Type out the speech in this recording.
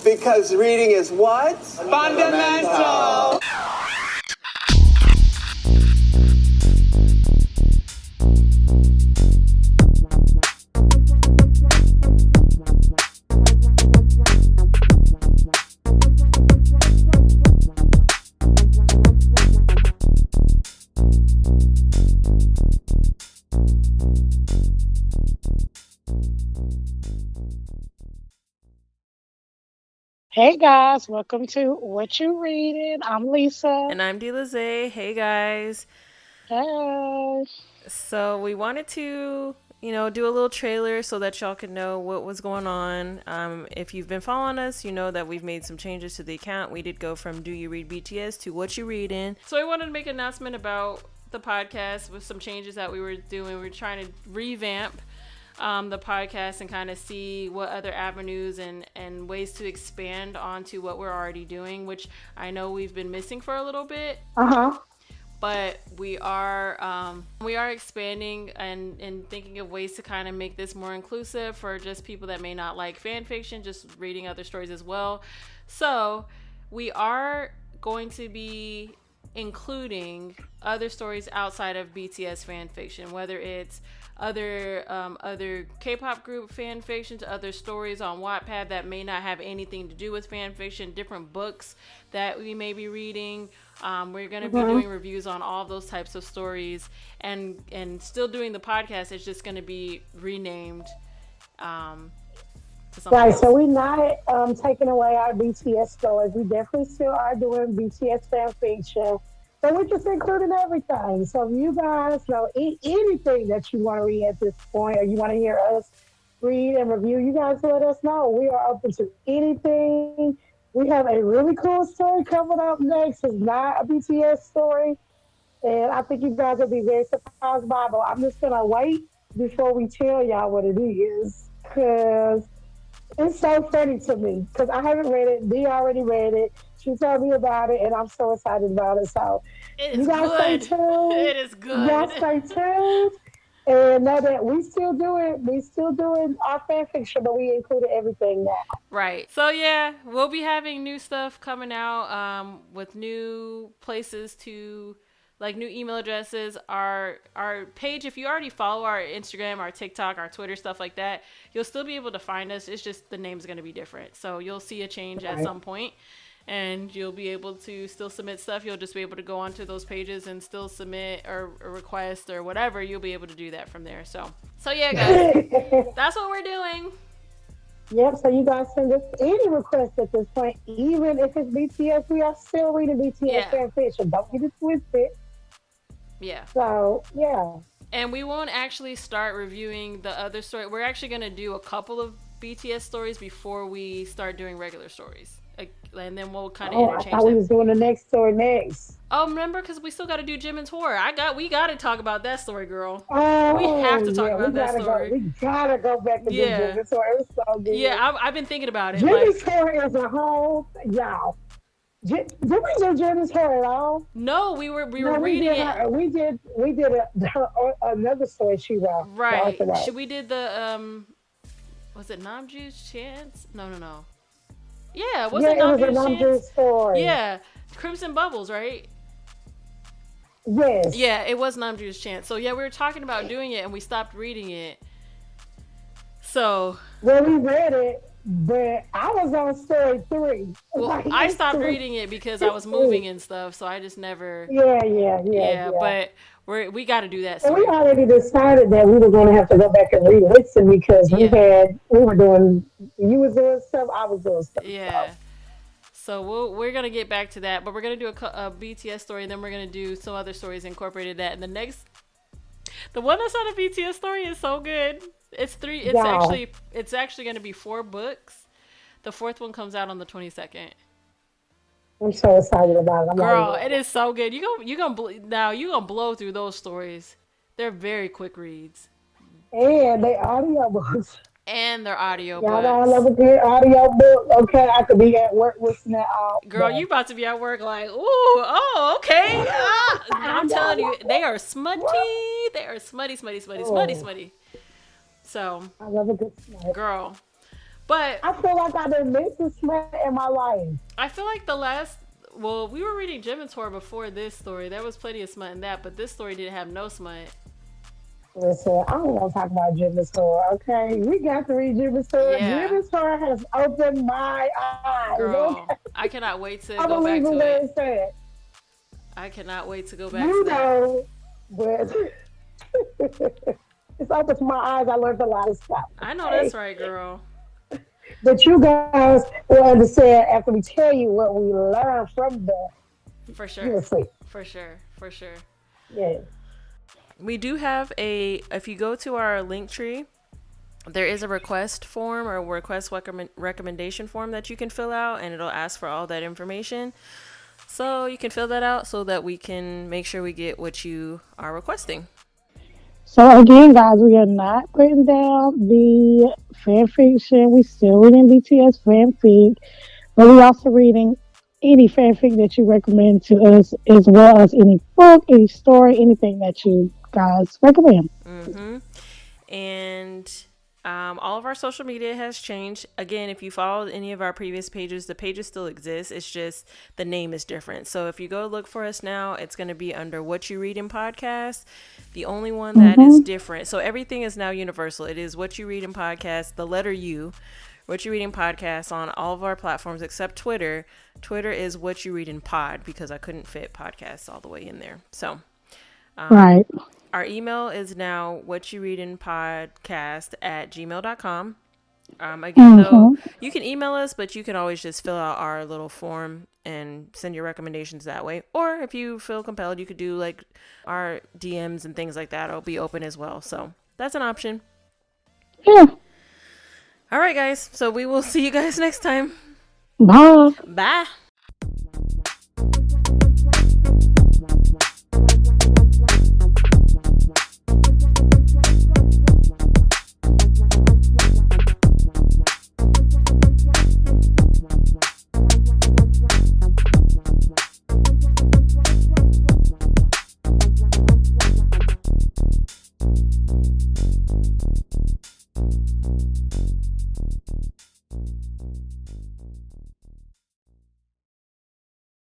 Because reading is what? Fundamental. Hey guys, welcome to What You Reading. I'm Lisa. And I'm Delize. Hey guys. Hey. So we wanted to, do a little trailer so that y'all could know what was going on. If you've been following us, you know that we've made some changes to the account. We did go from Do You Read BTS to What You Reading. So I wanted to make an announcement about the podcast with some changes that we were doing. We were trying to revamp the podcast and kind of see what other avenues and ways to expand onto what we're already doing, which I know we've been missing for a little bit. But we are expanding and thinking of ways to kind of make this more inclusive for just people that may not like fan fiction, just reading other stories as well. So we are going to be including other stories outside of BTS fan fiction, whether it's other K-pop group fan fiction to other stories on Wattpad that may not have anything to do with fan fiction, different books that we may be reading. We're going to be doing reviews on all of those types of stories and still doing the podcast. It's just going to be renamed to something else. So we're not taking away our BTS stories. We definitely still are doing BTS fan fiction. So we're just including everything. So if you guys know anything that you want to read at this point, or you want to hear us read and review, you guys let us know. We are open to anything. We have a really cool story coming up next. It's not a BTS story. And I think you guys will be very surprised by it. But I'm just going to wait before we tell y'all what it is. Because it's so funny to me. Because I haven't read it. Dee already read it. She told me about it, and I'm so excited about it. So you guys stay tuned. It is good. You guys stay tuned. And know that we still doing our fan fiction, but we included everything now. Right. So yeah, we'll be having new stuff coming out with new places to, like, new email addresses. Our page, if you already follow our Instagram, our TikTok, our Twitter, stuff like that, you'll still be able to find us. It's just the name's going to be different. So you'll see a change at some point. And you'll be able to still submit stuff. You'll just be able to go onto those pages and still submit or request or whatever. You'll be able to do that from there. So yeah, guys, that's what we're doing. Yep. So you guys send us any requests at this point, even if it's BTS. We are still reading BTS fan fiction. Don't get it twisted. Yeah. So yeah. And we won't actually start reviewing the other story. We're actually going to do a couple of BTS stories before we start doing regular stories. And then we'll kind of interchange them. I thought we was doing the next story next. Oh, remember? Because we still got to do Jimin's horror. We got to talk about that story, girl. Oh, we have to talk about that story. We got to go back to do Jimin's horror. It was so good. Yeah, I've been thinking about it. Jimin's horror is a whole, y'all. Did we do Jimin's horror at all? No, we were reading it. We did another story she wrote. Right. We did the, was it Namjoon's Chance? No. Yeah, it was a Namjoon's story. Yeah, Crimson Bubbles, right? Yes. Yeah, it was Namjoon's Chance. So yeah, we were talking about doing it and we stopped reading it. So. Well, we read it, but I was on story 3. Well, I stopped reading it because I was moving and stuff, so I just never. Yeah. But we got to do that. And we already decided that we were going to have to go back and re-listen because you was doing stuff, I was doing stuff. Yeah. So we're going to get back to that, but we're going to do a BTS story, and then we're going to do some other stories incorporated that. And the one that's not a BTS story is so good. It's actually going to be 4 books. The 4th one comes out on the 22nd. I'm so excited about it. Girl, it is so good. You gonna blow through those stories. They're very quick reads. And they audiobooks. And their audiobooks. Y'all know I love a good audiobook. Okay, I could be at work listening out. Girl, you about to be at work like, ooh, okay. I'm telling you, they are smutty. They are smutty. So I love a good smut. Girl. But I feel like I've been missing smut in my life. I feel like we were reading Gym and Tour before this story. There was plenty of smut in that, but this story didn't have no smut. Listen, I don't want to talk about Jimmy Store, okay? We got to read Jimmy Store. Yeah. Jimmy Store has opened my eyes. Girl, Okay? I cannot wait to I go back believe in to what it. it said. I cannot wait to go back You to that. know, but it's opened my eyes. I learned a lot of stuff. I know okay? that's right, girl. But you guys will understand after we tell you what we learned from the. For sure. You'll see. For sure. For sure. Yeah. We do have if you go to our link tree, there is a request form or request recommendation form that you can fill out, and it'll ask for all that information. So you can fill that out so that we can make sure we get what you are requesting. So again, guys, we are not putting down the fan fiction. We still reading BTS fanfic, but we also reading any fanfic that you recommend to us, as well as any book, any story, anything that you guys recommend. Mm-hmm. And all of our social media has changed. Again, if you followed any of our previous pages, the pages still exist. It's just the name is different. So if you go look for us now, it's going to be under What You Read in Podcast. The only one that is different. So everything is now universal. It is What You Read in Podcast, the letter U. What You Read in Podcast on all of our platforms except Twitter. Twitter is What You Read in Pod because I couldn't fit podcasts all the way in there. So Right. our email is now whatyoureadinpodcast@gmail.com. Again, though, you can email us, but you can always just fill out our little form and send your recommendations that way. Or if you feel compelled, you could do like our DMs and things like that. It'll be open as well. So that's an option. Yeah. All right, guys. So we will see you guys next time. Bye. Bye.